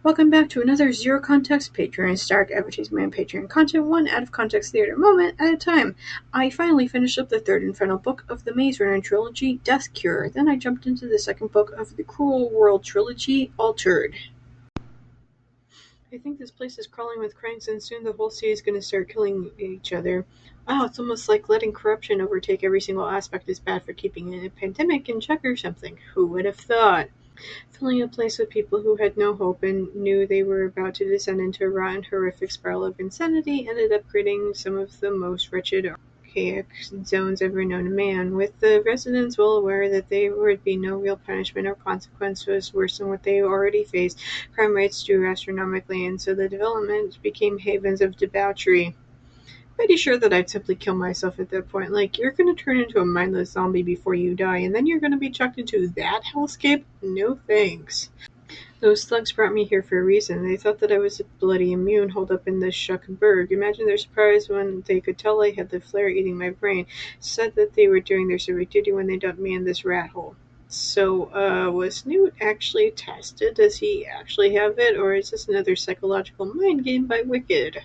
Welcome back to another Zero Context Patreon Stark Advertisement Patreon content, one out of context theater moment at a time. I finally finished up the third and final book of the Maze Runner trilogy, Death Cure. Then I jumped into the second book of the Cruel World trilogy, Altered. I think this place is crawling with crimes, and soon the whole city is going to start killing each other. Wow, it's almost like letting corruption overtake every single aspect is bad for keeping a pandemic in check or something. Who would have thought? Filling a place with people who had no hope and knew they were about to descend into a rotten, horrific spiral of insanity ended up creating some of the most wretched, archaic zones ever known to man, with the residents well aware that there would be no real punishment or consequences worse than what they already faced. Crime rates grew astronomically, and so the development became havens of debauchery. Pretty sure that I'd simply kill myself at that point. Like, you're gonna turn into a mindless zombie before you die, and then you're gonna be chucked into that hellscape? No thanks. Those thugs brought me here for a reason. They thought that I was a bloody immune holed up in this Schuckenberg. Imagine their surprise when they could tell I had the flare eating my brain. Said that they were doing their civic duty when they dumped me in this rat hole. So, was Newt actually tested? Does he actually have it, or is this another psychological mind game by Wicked?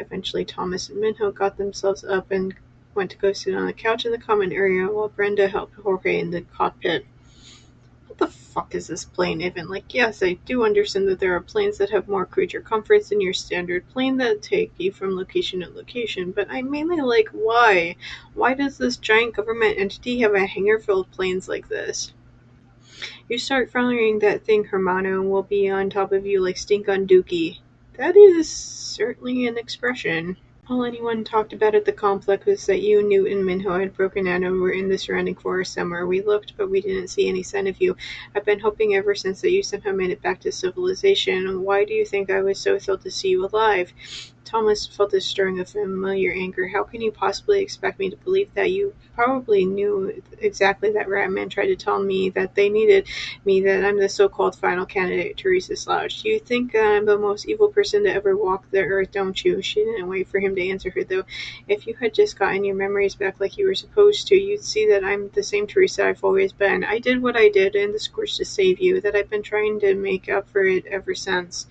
Eventually, Thomas and Minho got themselves up and went to go sit on the couch in the common area while Brenda helped Jorge in the cockpit. What the fuck is this plane even? Like, yes, I do understand that there are planes that have more creature comforts than your standard plane that take you from location to location, but I mainly like, why? Why does this giant government entity have a hangar full of planes like this? You start firing that thing, Hermano, and we'll be on top of you like stink on Dookie. That is certainly an expression. All anyone talked about at the complex was that you, Newt, and Minho had broken out and were in the surrounding forest somewhere. We looked, but we didn't see any sign of you. I've been hoping ever since that you somehow made it back to civilization. Why do you think I was so thrilled to see you alive? Thomas felt a stirring of familiar anger. How can you possibly expect me to believe that? You probably knew exactly that Ratman tried to tell me that they needed me, that I'm the so-called final candidate, Teresa slouched. You think I'm the most evil person to ever walk the earth, don't you? She didn't wait for him to answer her, though. If you had just gotten your memories back like you were supposed to, you'd see that I'm the same Teresa I've always been. I did what I did in the Scorch to save you, that I've been trying to make up for it ever since.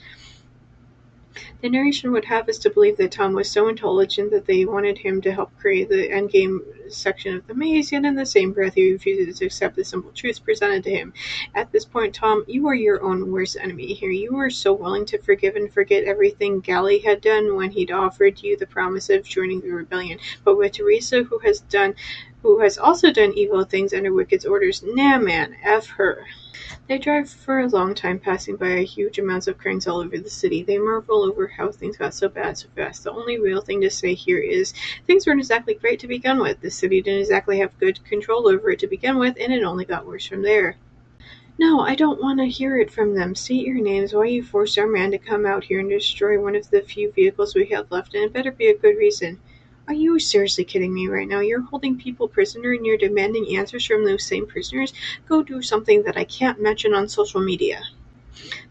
The narration would have us to believe that Tom was so intelligent that they wanted him to help create the endgame section of the maze, yet in the same breath he refuses to accept the simple truths presented to him. At this point, Tom, you are your own worst enemy here. You were so willing to forgive and forget everything Gally had done when he'd offered you the promise of joining the rebellion. But with Teresa, who has also done evil things under Wicked's orders, nah man, F her. They drive for a long time, passing by huge amounts of cranes all over the city. They marvel over how things got so bad so fast. The only real thing to say here is things weren't exactly great to begin with. The city didn't exactly have good control over it to begin with, and it only got worse from there. No, I don't want to hear it from them. State your names, why you forced our man to come out here and destroy one of the few vehicles we have left, and it better be a good reason. Are you seriously kidding me right now? You're holding people prisoner and you're demanding answers from those same prisoners? Go do something that I can't mention on social media.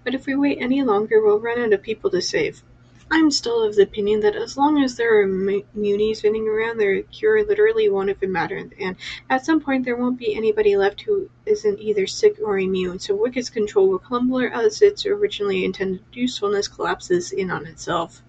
But if we wait any longer, we'll run out of people to save. I'm still of the opinion that as long as there are munis running around, their cure literally won't even matter, and at some point there won't be anybody left who isn't either sick or immune, so Wicked's control will crumble as its originally intended usefulness collapses in on itself.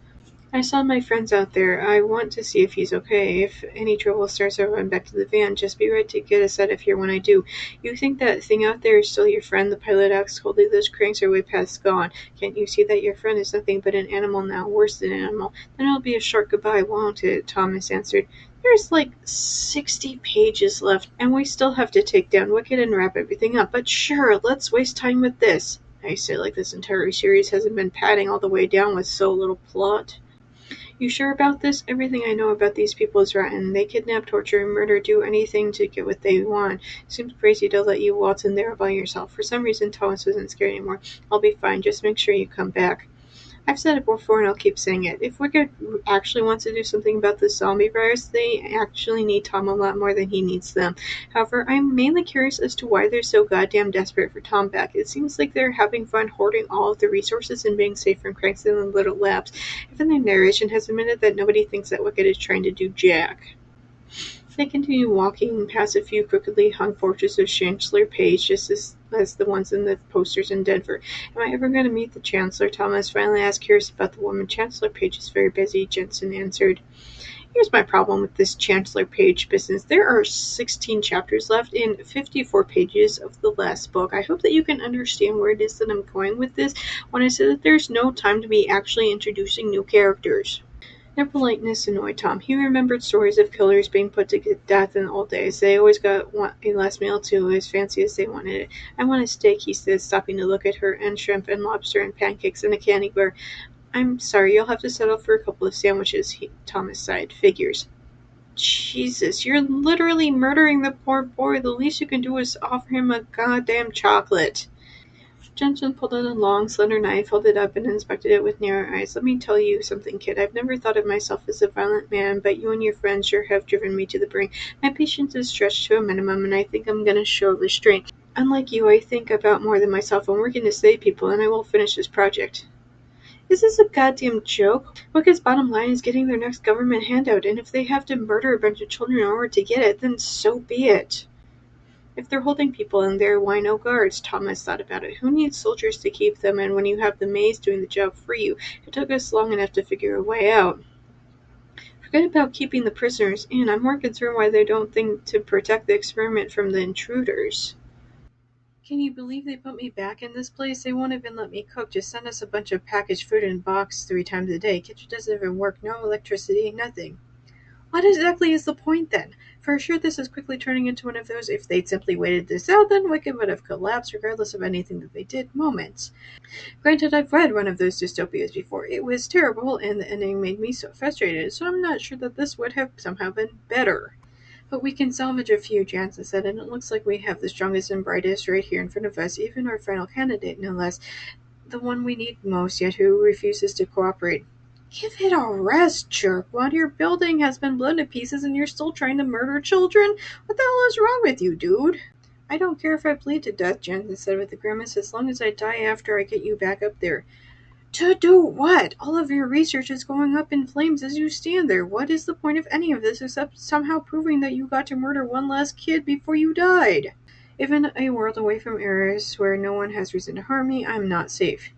I saw my friends out there. I want to see if he's okay. If any trouble starts, I'll run back to the van. Just be ready to get us out of here when I do. You think that thing out there is still your friend? The pilot asked coldly. Those cranks are way past gone. Can't you see that your friend is nothing but an animal now? Worse than an animal. Then it'll be a short goodbye, won't it? Thomas answered. There's like 60 pages left, and we still have to take down Wicked and wrap everything up. But sure, let's waste time with this. I say like this entire series hasn't been padding all the way down with so little plot. You sure about this? Everything I know about these people is rotten. They kidnap, torture, and murder, do anything to get what they want. Seems crazy to let you waltz in there by yourself. For some reason, Thomas wasn't scared anymore. I'll be fine. Just make sure you come back. I've said it before and I'll keep saying it. If Wicked actually wants to do something about the zombie virus, they actually need Tom a lot more than he needs them. However, I'm mainly curious as to why they're so goddamn desperate for Tom back. It seems like they're having fun hoarding all of the resources and being safe from cranks in the little labs. Even the narration has admitted that nobody thinks that Wicked is trying to do jack. They continue walking past a few crookedly hung portraits of Chancellor Page just as as the ones in the posters in Denver. Am I ever going to meet the Chancellor? Thomas finally asked, curious about the woman. Chancellor Page is very busy, Jensen answered. Here's my problem with this Chancellor Page business. There are 16 chapters left in 54 pages of the last book. I hope that you can understand where it is that I'm going with this when I say that there's no time to be actually introducing new characters. Their politeness annoyed Tom. He remembered stories of killers being put to death in the old days. They always got a last meal too, as fancy as they wanted it. I want a steak, he said, stopping to look at her, and shrimp and lobster and pancakes and a candy bar. I'm sorry, you'll have to settle for a couple of sandwiches, Thomas sighed. Figures. Jesus, you're literally murdering the poor boy. The least you can do is offer him a goddamn chocolate. Jensen pulled out a long, slender knife, held it up, and inspected it with narrow eyes. Let me tell you something, kid. I've never thought of myself as a violent man, but you and your friends sure have driven me to the brink. My patience is stretched to a minimum, and I think I'm going to show restraint. Unlike you, I think about more than myself. I'm working to save people, and I will finish this project. Is this a goddamn joke? Wicca's bottom line is getting their next government handout, and if they have to murder a bunch of children in order to get it, then so be it. If they're holding people in there, why no guards? Thomas thought about it. Who needs soldiers to keep them, and when you have the maze doing the job for you? It took us long enough to figure a way out. Forget about keeping the prisoners in. I'm more concerned why they don't think to protect the experiment from the intruders. Can you believe they put me back in this place? They won't even let me cook. Just send us a bunch of packaged food in a box 3 times a day. Kitchen doesn't even work. No electricity, nothing. What exactly is the point then? For sure this is quickly turning into one of those if they'd simply waited this out, then Wicca would have collapsed regardless of anything that they did moments. Granted, I've read one of those dystopias before. It was terrible, and the ending made me so frustrated, so I'm not sure that this would have somehow been better. But we can salvage a few, Jansen said, and it looks like we have the strongest and brightest right here in front of us, even our final candidate, no less, the one we need most, yet who refuses to cooperate. Give it a rest, jerk. What your building has been blown to pieces and you're still trying to murder children? What the hell is wrong with you, dude? I don't care if I bleed to death, Jensen said with a grimace, as long as I die after I get you back up there. To do what? All of your research is going up in flames as you stand there. What is the point of any of this except somehow proving that you got to murder one last kid before you died? If in a world away from Eris where no one has reason to harm me, I'm not safe.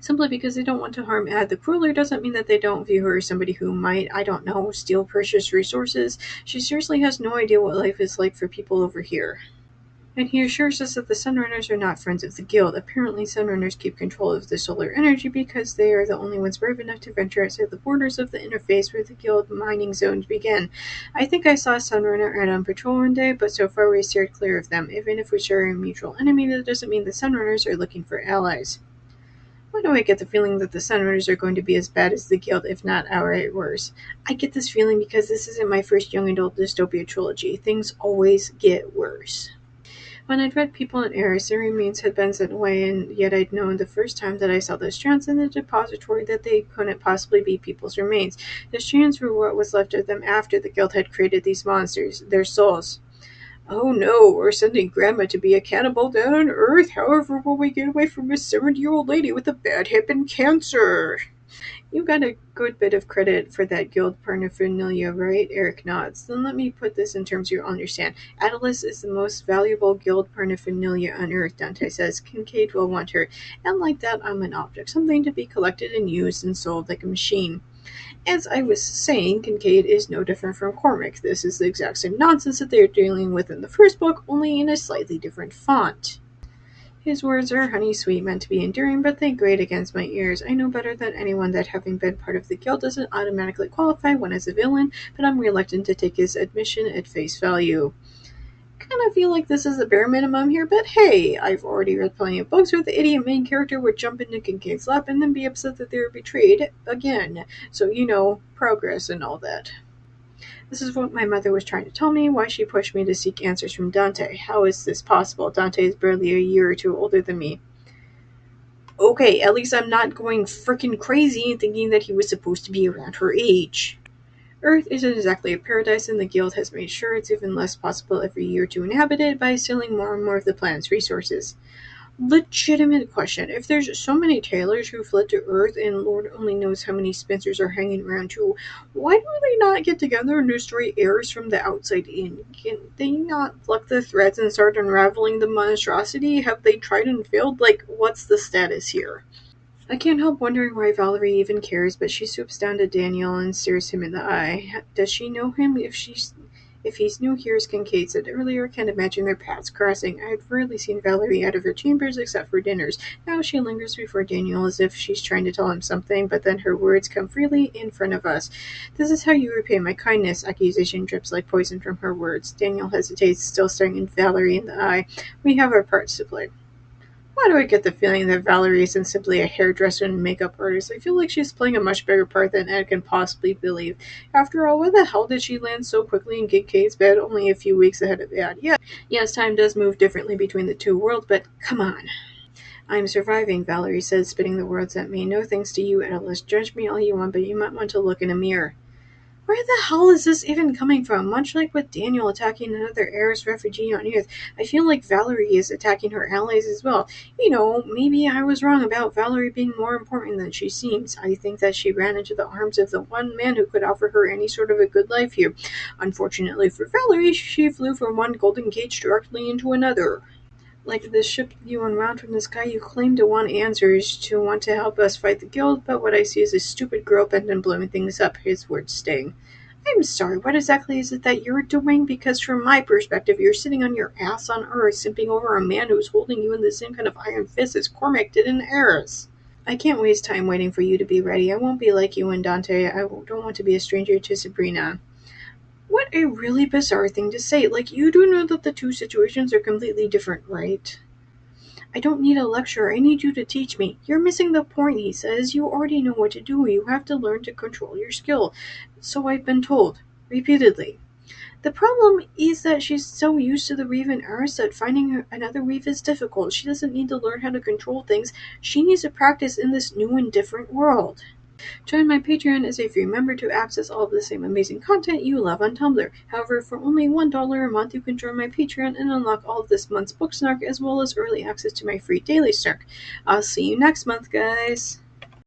Simply because they don't want to harm Ad the Crueler doesn't mean that they don't view her as somebody who might, I don't know, steal precious resources. She seriously has no idea what life is like for people over here. And he assures us that the Sunrunners are not friends of the Guild. Apparently, Sunrunners keep control of the solar energy because they are the only ones brave enough to venture outside the borders of the interface where the Guild mining zones begin. I think I saw a Sunrunner out on patrol one day, but so far we steered clear of them. Even if we share a mutual enemy, that doesn't mean the Sunrunners are looking for allies. Why do I get the feeling that the Sunrunners are going to be as bad as the Guild, if not outright worse? I get this feeling because this isn't my first young adult dystopia trilogy. Things always get worse. When I'd read People in Eris, their remains had been sent away, and yet I'd known the first time that I saw the strands in the depository that they couldn't possibly be people's remains. The strands were what was left of them after the Guild had created these monsters, their souls. Oh no, we're sending Grandma to be a cannibal down on Earth. However will we get away from a 70-year-old lady with a bad hip and cancer? You got a good bit of credit for that guild paraphernalia, right? Eric nods. Then let me put this in terms you'll understand. Atlas is the most valuable guild paraphernalia on Earth, Dante says. Kincaid will want her. And like that, I'm an object, something to be collected and used and sold like a machine. As I was saying, Kincaid is no different from Cormac. This is the exact same nonsense that they are dealing with in the first book, only in a slightly different font. His words are honey sweet, meant to be endearing, but they grate against my ears. I know better than anyone that having been part of the guild doesn't automatically qualify one as a villain, but I'm reluctant to take his admission at face value. Kind of feel like this is the bare minimum here, but hey, I've already read plenty of books where the idiot main character would jump into Kincaid's lap and then be upset that they were betrayed again. So, progress and all that. This is what my mother was trying to tell me, why she pushed me to seek answers from Dante. How is this possible? Dante is barely a year or two older than me. Okay, at least I'm not going frickin' crazy and thinking that he was supposed to be around her age. Earth isn't exactly a paradise, and the Guild has made sure it's even less possible every year to inhabit it by stealing more and more of the planet's resources. Legitimate question. If there's so many tailors who fled to Earth and Lord only knows how many Spencers are hanging around too, why do they not get together and destroy heirs from the outside in? Can they not pluck the threads and start unraveling the monstrosity? Have they tried and failed? Like, what's the status here? I can't help wondering why Valerie even cares, but she swoops down to Daniel and stares him in the eye. Does she know him? If he's new here, as Kincaid said earlier, can't imagine their paths crossing. I've rarely seen Valerie out of her chambers except for dinners. Now she lingers before Daniel as if she's trying to tell him something, but then her words come freely in front of us. This is how you repay my kindness. Accusation drips like poison from her words. Daniel hesitates, still staring Valerie in the eye. We have our parts to play. Why do I get the feeling that Valerie isn't simply a hairdresser and makeup artist? I feel like she's playing a much bigger part than Ed can possibly believe. After all, why the hell did she land so quickly in Kincaid's bed only a few weeks ahead of Ed? Yes, time does move differently between the two worlds, but come on. I'm surviving, Valerie said, spitting the words at me. No thanks to you, Atlas. Judge me all you want, but you might want to look in a mirror. Where the hell is this even coming from? Much like with Daniel attacking another Eris refugee on Earth, I feel like Valerie is attacking her allies as well. Maybe I was wrong about Valerie being more important than she seems. I think that she ran into the arms of the one man who could offer her any sort of a good life here. Unfortunately for Valerie, she flew from one golden cage directly into another. Like the ship you unwound from the sky, you claim to want answers, to want to help us fight the guild, but what I see is a stupid girl bent on blowing things up, his words sting. I'm sorry, what exactly is it that you're doing? Because from my perspective, you're sitting on your ass on Earth, simping over a man who's holding you in the same kind of iron fist as Cormac did in Eris. I can't waste time waiting for you to be ready. I won't be like you and Dante. I don't want to be a stranger to Sabrina. What a really bizarre thing to say. Like, you do know that the two situations are completely different, right? I don't need a lecture. I need you to teach me. You're missing the point, he says. You already know what to do. You have to learn to control your skill. So I've been told. Repeatedly. The problem is that she's so used to the Reeve and Eris that finding another Reeve is difficult. She doesn't need to learn how to control things. She needs to practice in this new and different world. Join my Patreon as a free member to access all of the same amazing content you love on Tumblr. However, for only $1 a month, you can join my Patreon and unlock all of this month's book snark as well as early access to my free daily snark. I'll see you next month, guys!